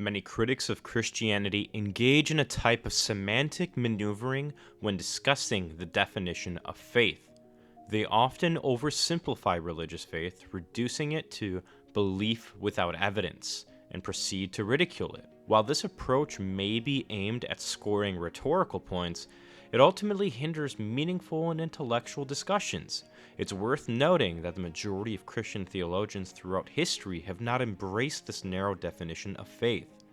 Many critics of Christianity engage in a type of semantic maneuvering when discussing the definition of faith. They often oversimplify religious faith, reducing it to belief without evidence, and proceed to ridicule it. While this approach may be aimed at scoring rhetorical points, it ultimately hinders meaningful and intellectual discussions. It's worth noting that the majority of Christian theologians throughout history have not embraced this narrow definition of faith.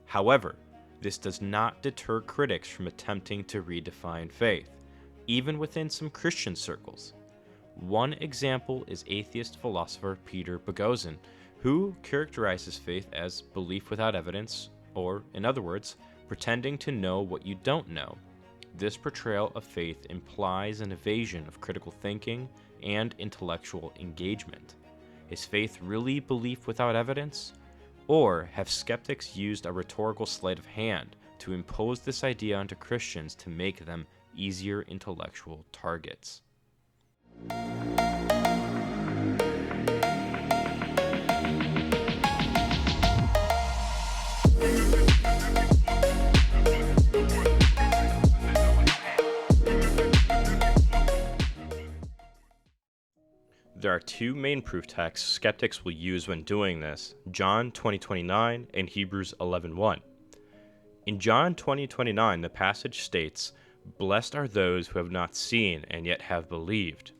However, this does not deter critics from attempting to redefine faith, even within some Christian circles. One example is atheist philosopher Peter Boghossian, who characterizes faith as belief without evidence, or, in other words, pretending to know what you don't know. This portrayal of faith implies an evasion of critical thinking and intellectual engagement. Is faith really belief without evidence? Or have skeptics used a rhetorical sleight of hand to impose this idea onto Christians to make them easier intellectual targets? There are two main proof texts skeptics will use when doing this: John 20:29 and Hebrews 11:1. In John 20:29, the passage states, "Blessed are those who have not seen and yet have believed."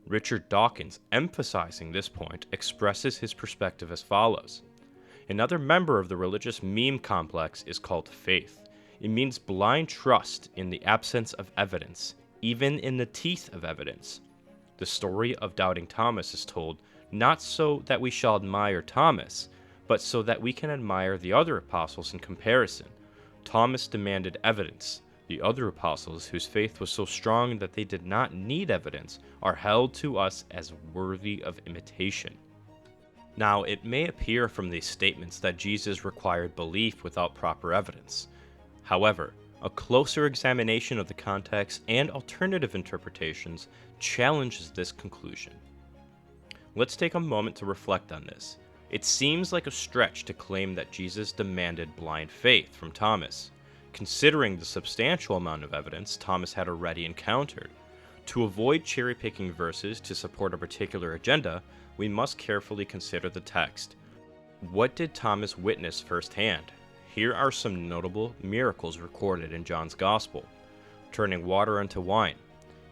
Richard Dawkins, emphasizing this point, expresses his perspective as follows. Another member of the religious meme complex is called faith. It means blind trust in the absence of evidence, even in the teeth of evidence. The story of doubting Thomas is told not so that we shall admire Thomas, but so that we can admire the other apostles in comparison. Thomas demanded evidence. The other apostles, whose faith was so strong that they did not need evidence, are held to us as worthy of imitation. Now, it may appear from these statements that Jesus required belief without proper evidence. However, a closer examination of the context and alternative interpretations challenges this conclusion. Let's take a moment to reflect on this. It seems like a stretch to claim that Jesus demanded blind faith from Thomas, considering the substantial amount of evidence Thomas had already encountered. To avoid cherry-picking verses to support a particular agenda, we must carefully consider the text. What did Thomas witness firsthand? Here are some notable miracles recorded in John's Gospel: turning water into wine,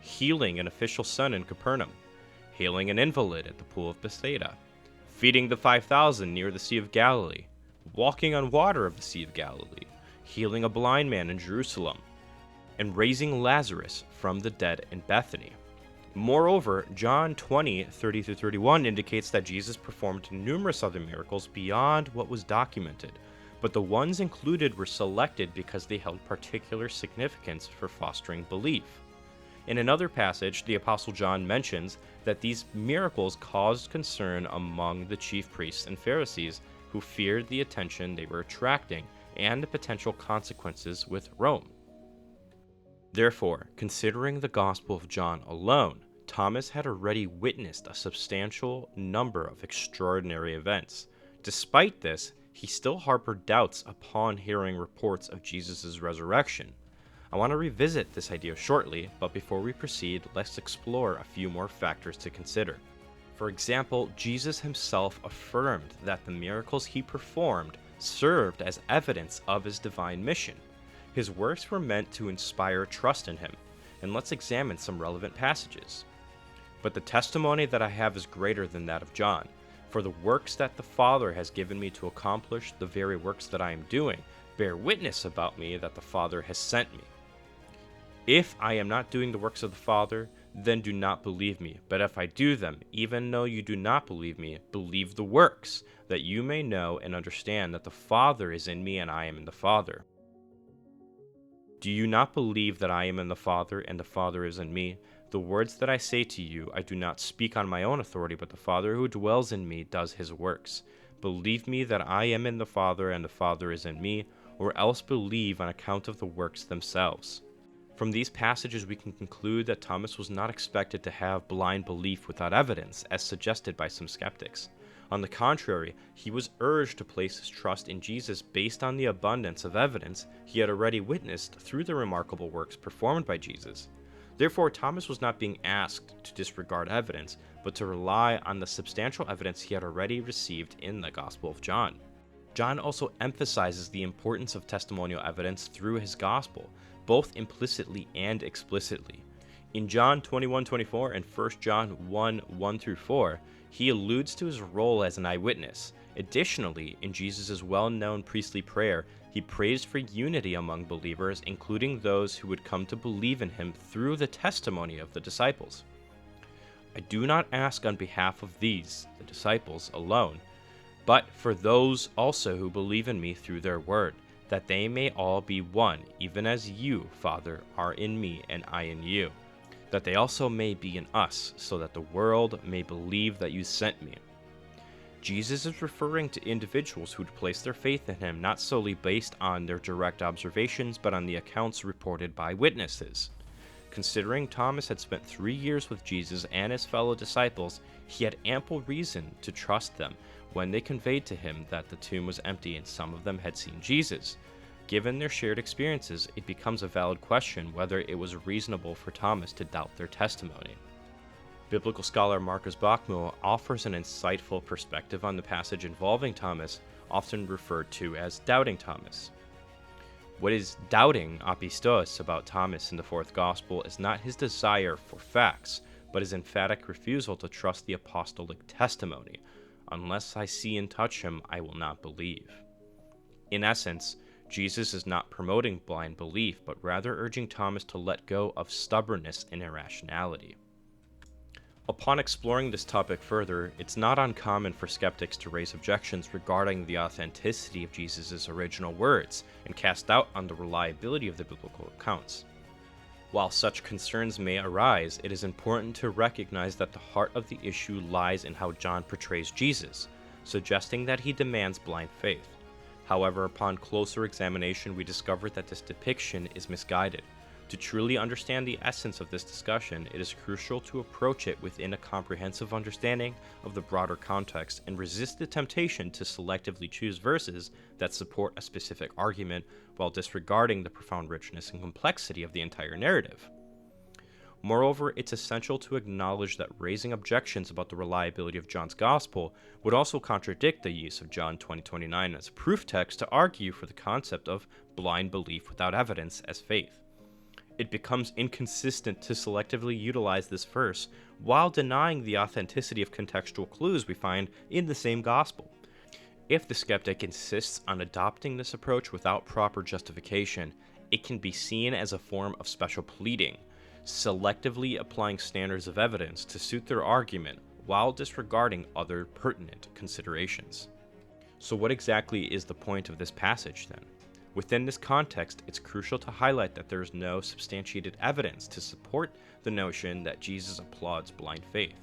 healing an official's son in Capernaum, healing an invalid at the pool of Bethsaida, feeding the 5,000 near the Sea of Galilee, walking on water of the Sea of Galilee, healing a blind man in Jerusalem, and raising Lazarus from the dead in Bethany. Moreover, John 20:30-31 indicates that Jesus performed numerous other miracles beyond what was documented, but the ones included were selected because they held particular significance for fostering belief. In another passage, the Apostle John mentions that these miracles caused concern among the chief priests and Pharisees, who feared the attention they were attracting and the potential consequences with Rome. Therefore, considering the Gospel of John alone, Thomas had already witnessed a substantial number of extraordinary events. Despite this, he still harbored doubts upon hearing reports of Jesus' resurrection. I want to revisit this idea shortly, but before we proceed, let's explore a few more factors to consider. For example, Jesus himself affirmed that the miracles he performed served as evidence of his divine mission. His works were meant to inspire trust in him, and let's examine some relevant passages. But the testimony that I have is greater than that of John, for the works that the Father has given me to accomplish, the very works that I am doing, bear witness about me that the Father has sent me. If I am not doing the works of the Father, then do not believe me. But if I do them, even though you do not believe me, believe the works, that you may know and understand that the Father is in me and I am in the Father. Do you not believe that I am in the Father and the Father is in me? The words that I say to you, I do not speak on my own authority, but the Father who dwells in me does his works. Believe me that I am in the Father and the Father is in me, or else believe on account of the works themselves. From these passages, we can conclude that Thomas was not expected to have blind belief without evidence, as suggested by some skeptics. On the contrary, he was urged to place his trust in Jesus based on the abundance of evidence he had already witnessed through the remarkable works performed by Jesus. Therefore, Thomas was not being asked to disregard evidence, but to rely on the substantial evidence he had already received in the Gospel of John. John also emphasizes the importance of testimonial evidence through his Gospel, both implicitly and explicitly. In John 21:24 and 1 John 1:1-4, he alludes to his role as an eyewitness. Additionally, in Jesus' well-known priestly prayer, he prays for unity among believers, including those who would come to believe in him through the testimony of the disciples. I do not ask on behalf of these, the disciples, alone, but for those also who believe in me through their word, that they may all be one, even as you, Father, are in me and I in you, that they also may be in us, so that the world may believe that you sent me. Jesus is referring to individuals who would place their faith in him not solely based on their direct observations, but on the accounts reported by witnesses. Considering Thomas had spent 3 years with Jesus and his fellow disciples, he had ample reason to trust them when they conveyed to him that the tomb was empty and some of them had seen Jesus. Given their shared experiences, it becomes a valid question whether it was reasonable for Thomas to doubt their testimony. Biblical scholar Marcus Bachmuhl offers an insightful perspective on the passage involving Thomas, often referred to as doubting Thomas. What is doubting apistos about Thomas in the fourth gospel is not his desire for facts, but his emphatic refusal to trust the apostolic testimony. Unless I see and touch him, I will not believe. In essence, Jesus is not promoting blind belief, but rather urging Thomas to let go of stubbornness and irrationality. Upon exploring this topic further, it's not uncommon for skeptics to raise objections regarding the authenticity of Jesus' original words and cast doubt on the reliability of the biblical accounts. While such concerns may arise, it is important to recognize that the heart of the issue lies in how John portrays Jesus, suggesting that he demands blind faith. However, upon closer examination, we discover that this depiction is misguided. To truly understand the essence of this discussion, it is crucial to approach it within a comprehensive understanding of the broader context and resist the temptation to selectively choose verses that support a specific argument while disregarding the profound richness and complexity of the entire narrative. Moreover, it's essential to acknowledge that raising objections about the reliability of John's Gospel would also contradict the use of John 20:29 as a proof text to argue for the concept of blind belief without evidence as faith. It becomes inconsistent to selectively utilize this verse while denying the authenticity of contextual clues we find in the same gospel. If the skeptic insists on adopting this approach without proper justification, it can be seen as a form of special pleading, selectively applying standards of evidence to suit their argument while disregarding other pertinent considerations. So what exactly is the point of this passage then? Within this context, it's crucial to highlight that there is no substantiated evidence to support the notion that Jesus applauds blind faith.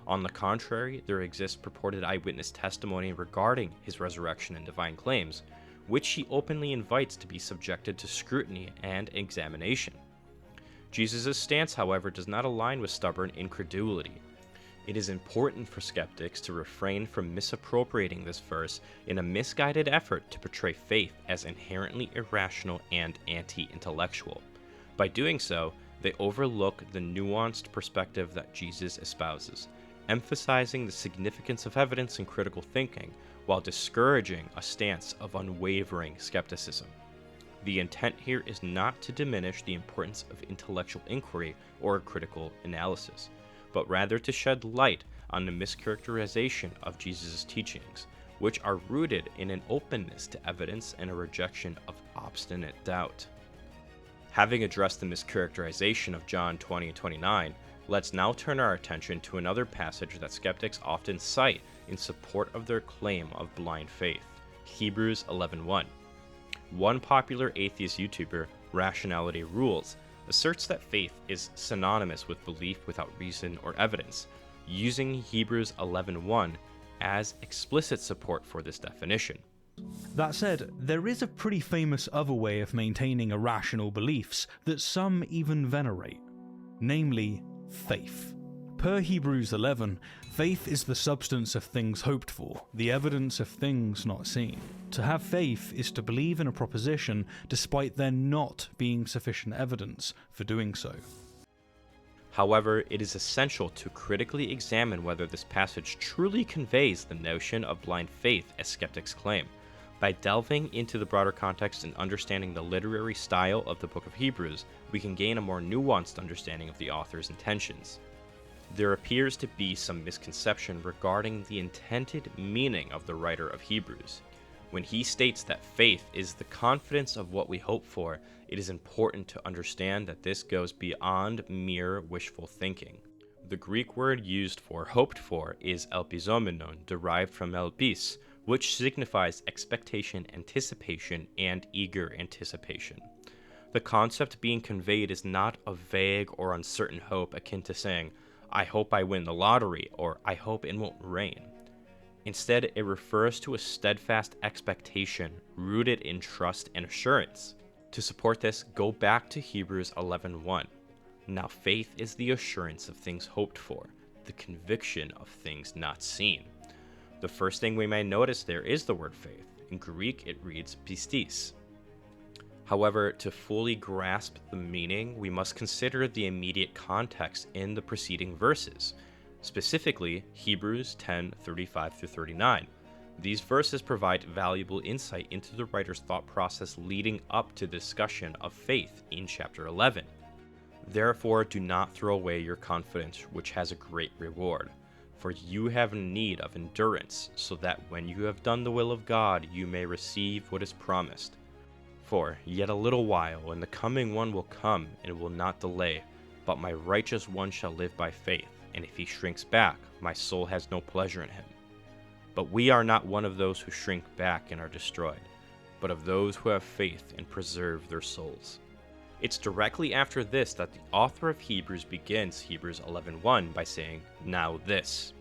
On the contrary, there exists purported eyewitness testimony regarding his resurrection and divine claims, which he openly invites to be subjected to scrutiny and examination. Jesus' stance, however, does not align with stubborn incredulity. It is important for skeptics to refrain from misappropriating this verse in a misguided effort to portray faith as inherently irrational and anti-intellectual. By doing so, they overlook the nuanced perspective that Jesus espouses, emphasizing the significance of evidence and critical thinking, while discouraging a stance of unwavering skepticism. The intent here is not to diminish the importance of intellectual inquiry or critical analysis, but rather to shed light on the mischaracterization of Jesus' teachings, which are rooted in an openness to evidence and a rejection of obstinate doubt. Having addressed the mischaracterization of John 20:29, let's now turn our attention to another passage that skeptics often cite in support of their claim of blind faith, Hebrews 11:1. One popular atheist YouTuber, Rationality Rules, asserts that faith is synonymous with belief without reason or evidence, using Hebrews 11:1 as explicit support for this definition. That said, there is a pretty famous other way of maintaining irrational beliefs that some even venerate, namely faith. Per Hebrews 11, faith is the substance of things hoped for, the evidence of things not seen. To have faith is to believe in a proposition despite there not being sufficient evidence for doing so. However, it is essential to critically examine whether this passage truly conveys the notion of blind faith as skeptics claim. By delving into the broader context and understanding the literary style of the book of Hebrews, we can gain a more nuanced understanding of the author's intentions. There appears to be some misconception regarding the intended meaning of the writer of Hebrews. When he states that faith is the confidence of what we hope for, it is important to understand that this goes beyond mere wishful thinking. The Greek word used for hoped for is elpizomenon, derived from elpis, which signifies expectation, anticipation, and eager anticipation. The concept being conveyed is not a vague or uncertain hope akin to saying, "I hope I win the lottery," or "I hope it won't rain." Instead, it refers to a steadfast expectation rooted in trust and assurance. To support this, go back to Hebrews 11:1. Now faith is the assurance of things hoped for, the conviction of things not seen. The first thing we may notice there is the word faith. In Greek, it reads pistis. However, to fully grasp the meaning, we must consider the immediate context in the preceding verses, specifically Hebrews 10:35-39. These verses provide valuable insight into the writer's thought process leading up to the discussion of faith in chapter 11. Therefore, do not throw away your confidence, which has a great reward. For you have need of endurance, so that when you have done the will of God, you may receive what is promised. For yet a little while, and the coming one will come, and will not delay. But my righteous one shall live by faith, and if he shrinks back, my soul has no pleasure in him. But we are not one of those who shrink back and are destroyed, but of those who have faith and preserve their souls. It's directly after this that the author of Hebrews begins Hebrews 11:1 by saying, "Now this."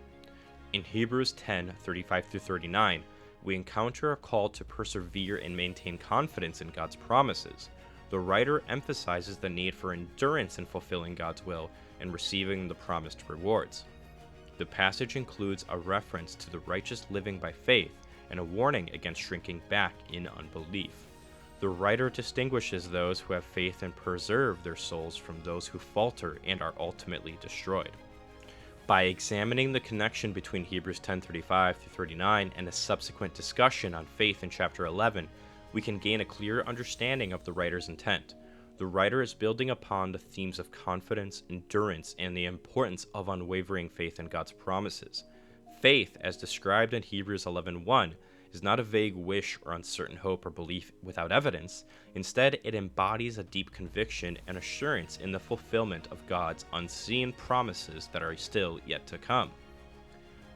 In Hebrews 10:35-39, we encounter a call to persevere and maintain confidence in God's promises. The writer emphasizes the need for endurance in fulfilling God's will and receiving the promised rewards. The passage includes a reference to the righteous living by faith and a warning against shrinking back in unbelief. The writer distinguishes those who have faith and preserve their souls from those who falter and are ultimately destroyed. By examining the connection between Hebrews 10:35-39 and a subsequent discussion on faith in chapter 11, we can gain a clear understanding of the writer's intent. The writer is building upon the themes of confidence, endurance, and the importance of unwavering faith in God's promises. Faith, as described in Hebrews 11:1, is not a vague wish or uncertain hope or belief without evidence. Instead, it embodies a deep conviction and assurance in the fulfillment of God's unseen promises that are still yet to come.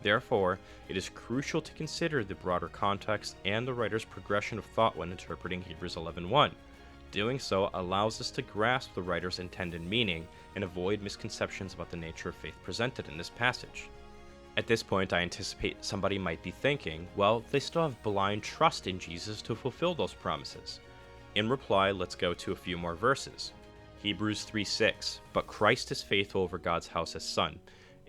Therefore, it is crucial to consider the broader context and the writer's progression of thought when interpreting Hebrews 11:1. Doing so allows us to grasp the writer's intended meaning and avoid misconceptions about the nature of faith presented in this passage. At this point, I anticipate somebody might be thinking, well, they still have blind trust in Jesus to fulfill those promises. In reply, let's go to a few more verses. Hebrews 3:6, "But Christ is faithful over God's house as Son,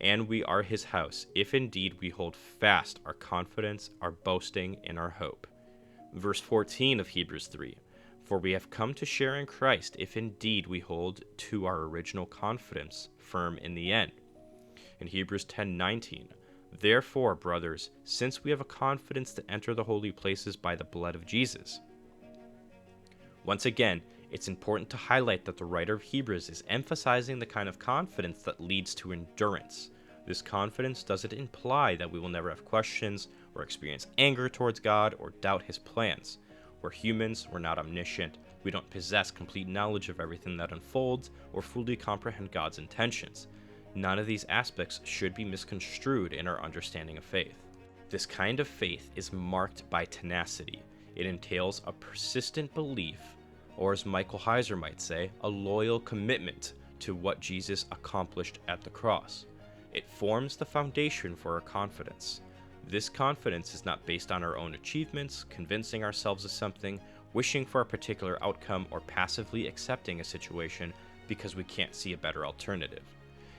and we are his house, if indeed we hold fast our confidence, our boasting, and our hope." Verse 14 of Hebrews 3, "For we have come to share in Christ, if indeed we hold to our original confidence firm in the end." In Hebrews 10:19, "Therefore, brothers, since we have a confidence to enter the holy places by the blood of Jesus." Once again, it's important to highlight that the writer of Hebrews is emphasizing the kind of confidence that leads to endurance. This confidence doesn't imply that we will never have questions or experience anger towards God or doubt his plans. We're humans, we're not omniscient, we don't possess complete knowledge of everything that unfolds or fully comprehend God's intentions. None of these aspects should be misconstrued in our understanding of faith. This kind of faith is marked by tenacity. It entails a persistent belief, or as Michael Heiser might say, a loyal commitment to what Jesus accomplished at the cross. It forms the foundation for our confidence. This confidence is not based on our own achievements, convincing ourselves of something, wishing for a particular outcome, or passively accepting a situation because we can't see a better alternative.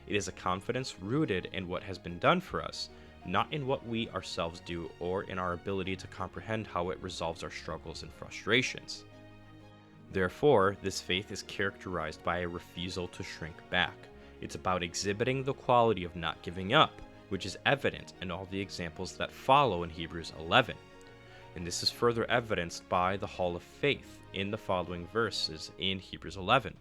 It is a confidence rooted in what has been done for us, not in what we ourselves do or in our ability to comprehend how it resolves our struggles and frustrations. Therefore, this faith is characterized by a refusal to shrink back. It's about exhibiting the quality of not giving up, which is evident in all the examples that follow in Hebrews 11. And this is further evidenced by the Hall of Faith in the following verses in Hebrews 11.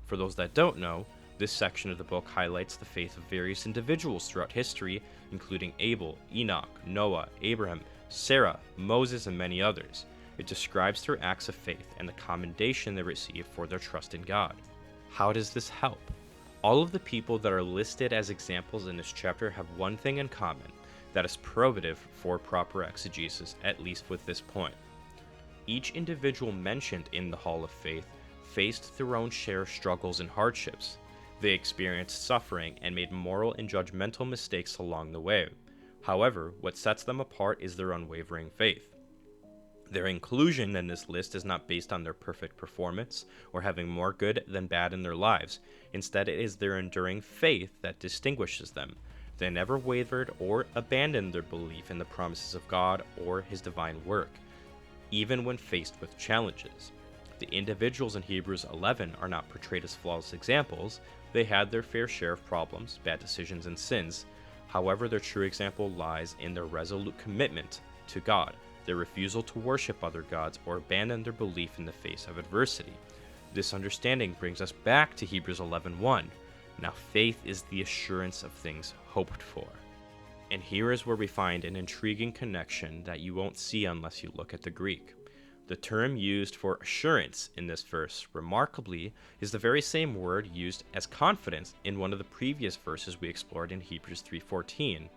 For those that don't know, this section of the book highlights the faith of various individuals throughout history, including Abel, Enoch, Noah, Abraham, Sarah, Moses, and many others. It describes their acts of faith and the commendation they receive for their trust in God. How does this help? All of the people that are listed as examples in this chapter have one thing in common that is probative for proper exegesis, at least with this point. Each individual mentioned in the Hall of Faith faced their own share of struggles and hardships. They experienced suffering and made moral and judgmental mistakes along the way. However, what sets them apart is their unwavering faith. Their inclusion in this list is not based on their perfect performance or having more good than bad in their lives. Instead, it is their enduring faith that distinguishes them. They never wavered or abandoned their belief in the promises of God or His divine work, even when faced with challenges. The individuals in Hebrews 11 are not portrayed as flawless examples. They had their fair share of problems, bad decisions, and sins. However, their true example lies in their resolute commitment to God, their refusal to worship other gods or abandon their belief in the face of adversity. This understanding brings us back to Hebrews 11:1. Now faith is the assurance of things hoped for. And here is where we find an intriguing connection that you won't see unless you look at the Greek. The term used for assurance in this verse, remarkably, is the very same word used as confidence in one of the previous verses we explored in Hebrews 3:14.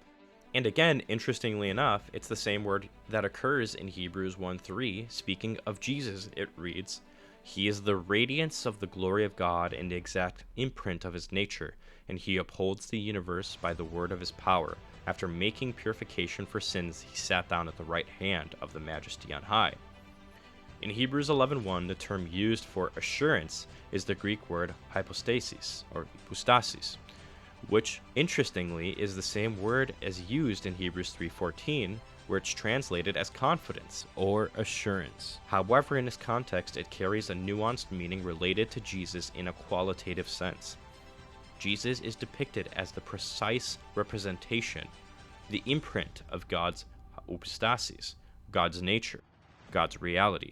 And again, interestingly enough, it's the same word that occurs in Hebrews 1:3. Speaking of Jesus, it reads, "He is the radiance of the glory of God and the exact imprint of His nature, and He upholds the universe by the word of His power. After making purification for sins, He sat down at the right hand of the Majesty on high." In Hebrews 11:1, the term used for assurance is the Greek word hypostasis, or hypostasis, which, interestingly, is the same word as used in Hebrews 3:14, where it's translated as confidence or assurance. However, in this context, it carries a nuanced meaning related to Jesus in a qualitative sense. Jesus is depicted as the precise representation, the imprint of God's hypostasis, God's nature, God's reality.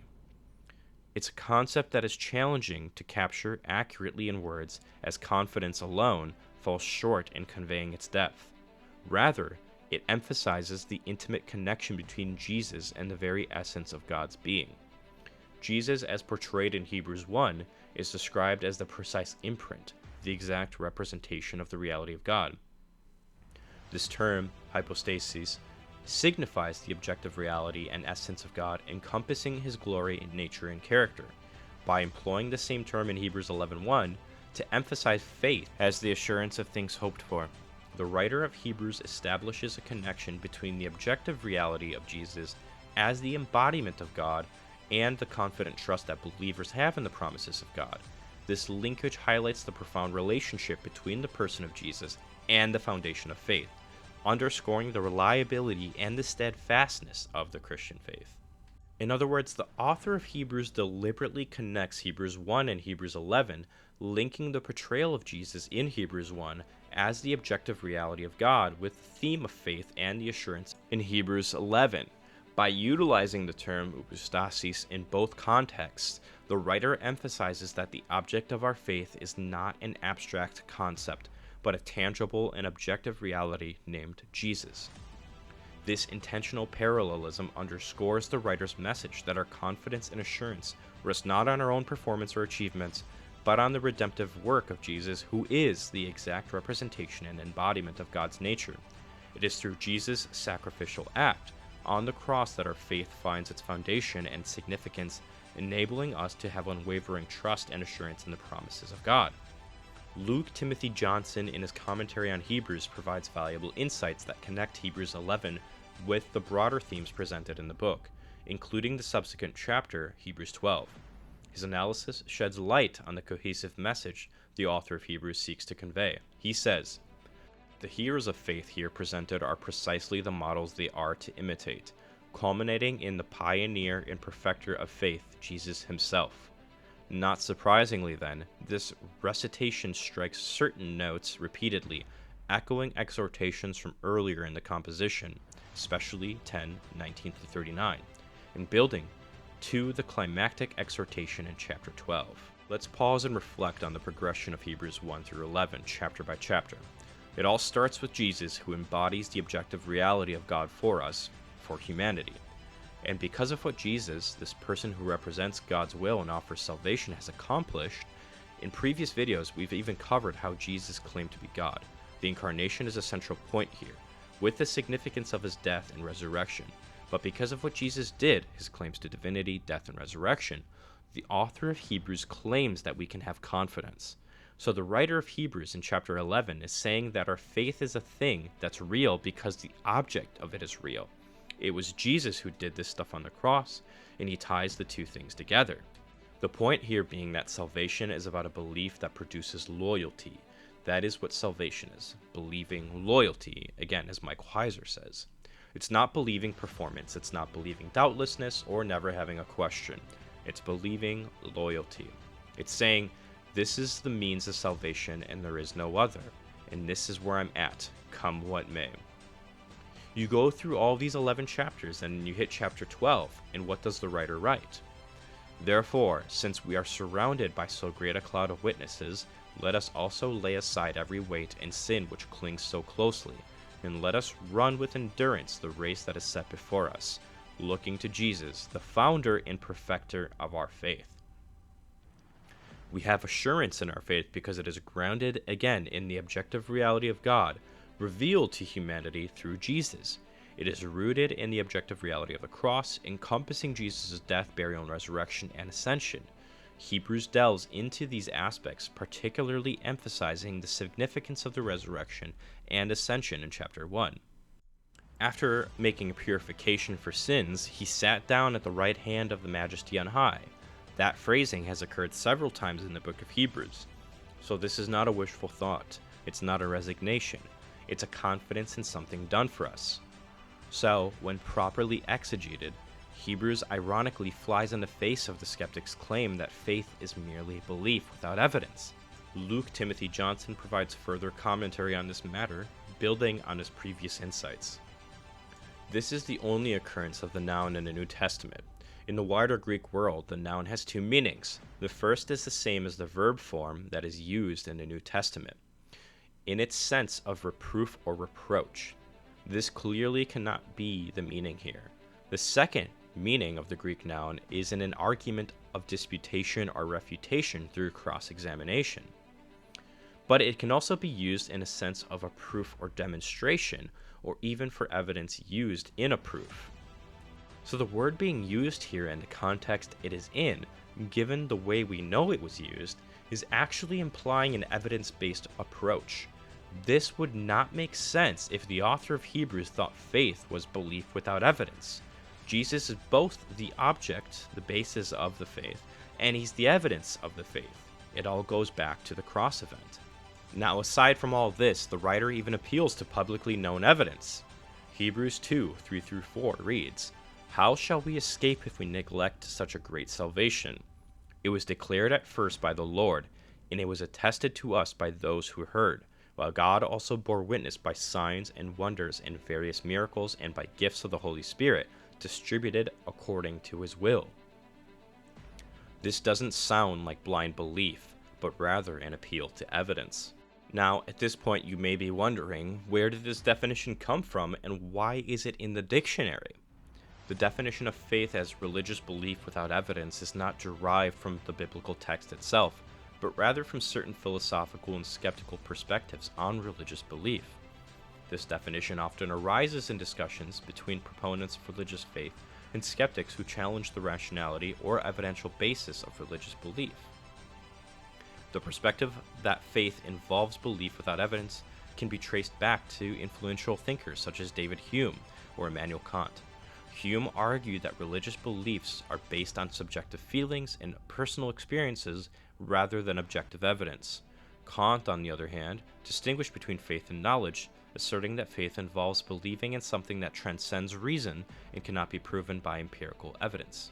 It's a concept that is challenging to capture accurately in words, as confidence alone falls short in conveying its depth. Rather, it emphasizes the intimate connection between Jesus and the very essence of God's being. Jesus, as portrayed in Hebrews 1, is described as the precise imprint, the exact representation of the reality of God. This term, hypostasis, signifies the objective reality and essence of God, encompassing His glory in nature and character. By employing the same term in Hebrews 11:1 to emphasize faith as the assurance of things hoped for, the writer of Hebrews establishes a connection between the objective reality of Jesus as the embodiment of God and the confident trust that believers have in the promises of God. This linkage highlights the profound relationship between the person of Jesus and the foundation of faith, underscoring the reliability and the steadfastness of the Christian faith. In other words, the author of Hebrews deliberately connects Hebrews 1 and Hebrews 11, linking the portrayal of Jesus in Hebrews 1 as the objective reality of God with the theme of faith and the assurance in Hebrews 11. By utilizing the term hypostasis in both contexts, the writer emphasizes that the object of our faith is not an abstract concept, but a tangible and objective reality named Jesus. This intentional parallelism underscores the writer's message that our confidence and assurance rests not on our own performance or achievements, but on the redemptive work of Jesus, who is the exact representation and embodiment of God's nature. It is through Jesus' sacrificial act on the cross that our faith finds its foundation and significance, enabling us to have unwavering trust and assurance in the promises of God. Luke Timothy Johnson, in his commentary on Hebrews, provides valuable insights that connect Hebrews 11 with the broader themes presented in the book, including the subsequent chapter, Hebrews 12. His analysis sheds light on the cohesive message the author of Hebrews seeks to convey. He says, The heroes of faith here presented are precisely the models they are to imitate, culminating in the pioneer and perfecter of faith, Jesus himself. Not surprisingly then, this recitation strikes certain notes repeatedly, echoing exhortations from earlier in the composition, especially 10:19-39, and building to the climactic exhortation in chapter 12. Let's pause and reflect on the progression of Hebrews 1 through 11, chapter by chapter. It all starts with Jesus, who embodies the objective reality of God for us, for humanity. And because of what Jesus, this person who represents God's will and offers salvation, has accomplished, in previous videos we've even covered how Jesus claimed to be God. The incarnation is a central point here, with the significance of his death and resurrection. But because of what Jesus did, his claims to divinity, death, and resurrection, the author of Hebrews claims that we can have confidence. So the writer of Hebrews in chapter 11 is saying that our faith is a thing that's real because the object of it is real. It was Jesus who did this stuff on the cross, and he ties the two things together. The point here being that salvation is about a belief that produces loyalty. That is what salvation is, believing loyalty, again, as Michael Heiser says. It's not believing performance, it's not believing doubtlessness or never having a question. It's believing loyalty. It's saying, this is the means of salvation and there is no other, and this is where I'm at, come what may. You go through all these 11 chapters and you hit chapter 12, and what does the writer write? Therefore, since we are surrounded by so great a cloud of witnesses, let us also lay aside every weight and sin which clings so closely, and let us run with endurance the race that is set before us, looking to Jesus, the founder and perfecter of our faith. We have assurance in our faith because it is grounded, again, in the objective reality of God, revealed to humanity through Jesus. It is rooted in the objective reality of the cross, encompassing Jesus' death, burial, and resurrection and ascension. Hebrews delves into these aspects, particularly emphasizing the significance of the resurrection and ascension in chapter 1. After making a purification for sins, he sat down at the right hand of the Majesty on high. That phrasing has occurred several times in the book of Hebrews. So this is not a wishful thought. It's not a resignation. It's a confidence in something done for us. So, when properly exegeted, Hebrews ironically flies in the face of the skeptic's claim that faith is merely belief without evidence. Luke Timothy Johnson provides further commentary on this matter, building on his previous insights. This is the only occurrence of the noun in the New Testament. In the wider Greek world, the noun has two meanings. The first is the same as the verb form that is used in the New Testament, in its sense of reproof or reproach. This clearly cannot be the meaning here. The second meaning of the Greek noun is in an argument of disputation or refutation through cross-examination. But it can also be used in a sense of a proof or demonstration, or even for evidence used in a proof. So the word being used here and the context it is in, given the way we know it was used, is actually implying an evidence-based approach. This would not make sense if the author of Hebrews thought faith was belief without evidence. Jesus is both the object, the basis of the faith, and he's the evidence of the faith. It all goes back to the cross event. Now, aside from all this, the writer even appeals to publicly known evidence. Hebrews 2:3-4 reads, "How shall we escape if we neglect such a great salvation? It was declared at first by the Lord, and it was attested to us by those who heard, while God also bore witness by signs and wonders and various miracles and by gifts of the Holy Spirit, distributed according to his will." This doesn't sound like blind belief, but rather an appeal to evidence. Now, at this point, you may be wondering, where did this definition come from and why is it in the dictionary? The definition of faith as religious belief without evidence is not derived from the biblical text itself, but rather from certain philosophical and skeptical perspectives on religious belief. This definition often arises in discussions between proponents of religious faith and skeptics who challenge the rationality or evidential basis of religious belief. The perspective that faith involves belief without evidence can be traced back to influential thinkers such as David Hume or Immanuel Kant. Hume argued that religious beliefs are based on subjective feelings and personal experiences rather than objective evidence. Kant, on the other hand, distinguished between faith and knowledge, asserting that faith involves believing in something that transcends reason and cannot be proven by empirical evidence.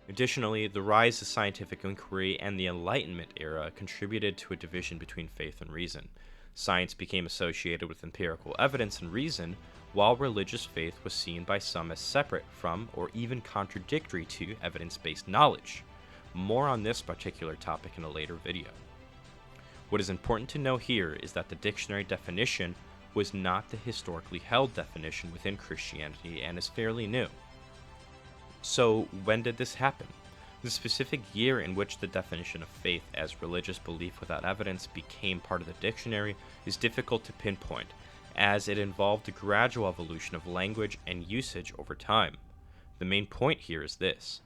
Additionally, the rise of scientific inquiry and the Enlightenment era contributed to a division between faith and reason. Science became associated with empirical evidence and reason, while religious faith was seen by some as separate from or even contradictory to evidence-based knowledge. More on this particular topic in a later video. What is important to know here is that the dictionary definition was not the historically held definition within Christianity and is fairly new. So, when did this happen? The specific year in which the definition of faith as religious belief without evidence became part of the dictionary is difficult to pinpoint, as it involved a gradual evolution of language and usage over time. The main point here is this: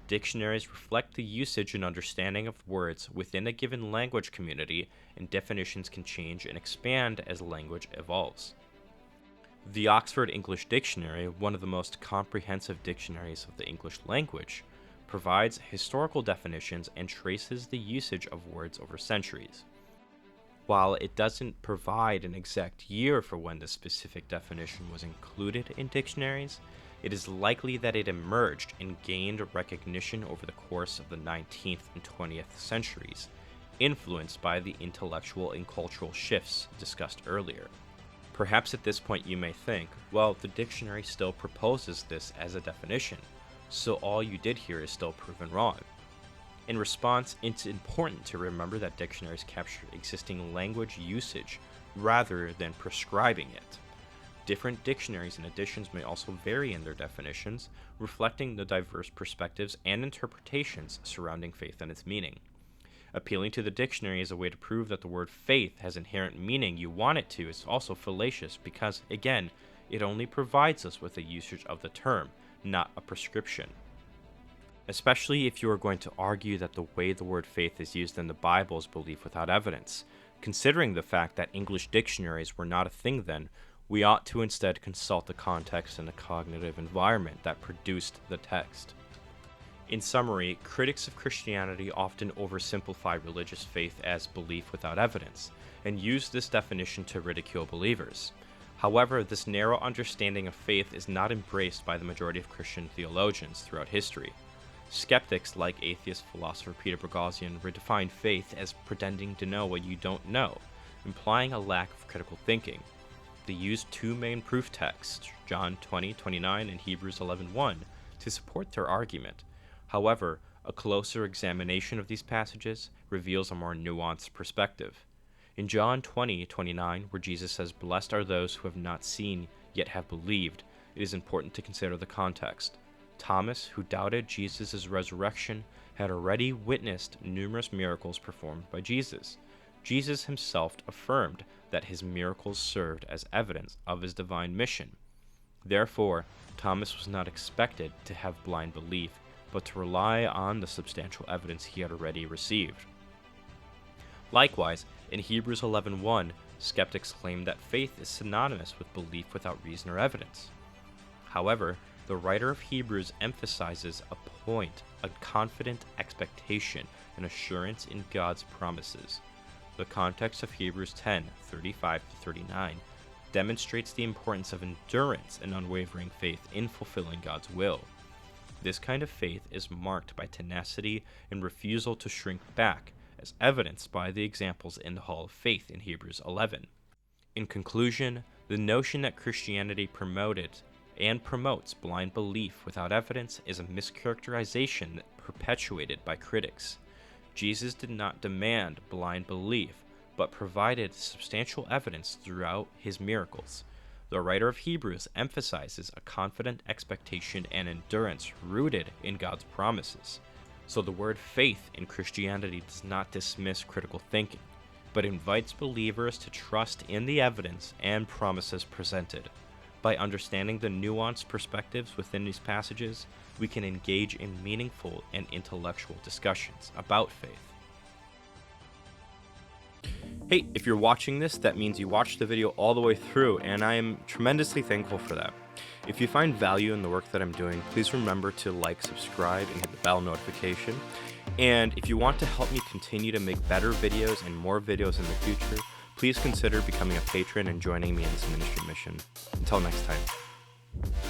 dictionaries reflect the usage and understanding of words within a given language community, and definitions can change and expand as language evolves. The Oxford English Dictionary, one of the most comprehensive dictionaries of the English language, provides historical definitions and traces the usage of words over centuries. While it doesn't provide an exact year for when the specific definition was included in dictionaries, it is likely that it emerged and gained recognition over the course of the 19th and 20th centuries, influenced by the intellectual and cultural shifts discussed earlier. Perhaps at this point you may think, well, the dictionary still proposes this as a definition, so all you did here is still proven wrong. In response, it's important to remember that dictionaries capture existing language usage rather than prescribing it. Different dictionaries and editions may also vary in their definitions, reflecting the diverse perspectives and interpretations surrounding faith and its meaning. Appealing to the dictionary as a way to prove that the word faith has inherent meaning you want it to is also fallacious because, again, it only provides us with a usage of the term, not a prescription. Especially if you are going to argue that the way the word faith is used in the Bible is belief without evidence. Considering the fact that English dictionaries were not a thing then, we ought to instead consult the context and the cognitive environment that produced the text. In summary, critics of Christianity often oversimplify religious faith as belief without evidence, and use this definition to ridicule believers. However, this narrow understanding of faith is not embraced by the majority of Christian theologians throughout history. Skeptics like atheist philosopher Peter Boghossian redefine faith as pretending to know what you don't know, implying a lack of critical thinking. They use two main proof texts, John 20:29 and Hebrews 11:1, to support their argument. However, a closer examination of these passages reveals a more nuanced perspective. In John 20:29, where Jesus says, "Blessed are those who have not seen, yet have believed," it is important to consider the context. Thomas, who doubted Jesus' resurrection, had already witnessed numerous miracles performed by Jesus. Jesus himself affirmed that his miracles served as evidence of his divine mission. Therefore, Thomas was not expected to have blind belief, but to rely on the substantial evidence he had already received. Likewise, in Hebrews 11:1, skeptics claim that faith is synonymous with belief without reason or evidence. However, the writer of Hebrews emphasizes a point, a confident expectation, and assurance in God's promises. The context of Hebrews 10:35-39 demonstrates the importance of endurance and unwavering faith in fulfilling God's will. This kind of faith is marked by tenacity and refusal to shrink back, as evidenced by the examples in the Hall of Faith in Hebrews 11. In conclusion, the notion that Christianity promoted and promotes blind belief without evidence is a mischaracterization perpetuated by critics. Jesus did not demand blind belief, but provided substantial evidence throughout his miracles. The writer of Hebrews emphasizes a confident expectation and endurance rooted in God's promises. So the word faith in Christianity does not dismiss critical thinking, but invites believers to trust in the evidence and promises presented. By understanding the nuanced perspectives within these passages, we can engage in meaningful and intellectual discussions about faith. Hey, if you're watching this, that means you watched the video all the way through, and I am tremendously thankful for that. If you find value in the work that I'm doing, please remember to like, subscribe, and hit the bell notification. And if you want to help me continue to make better videos and more videos in the future, please consider becoming a patron and joining me in this ministry mission. Until next time.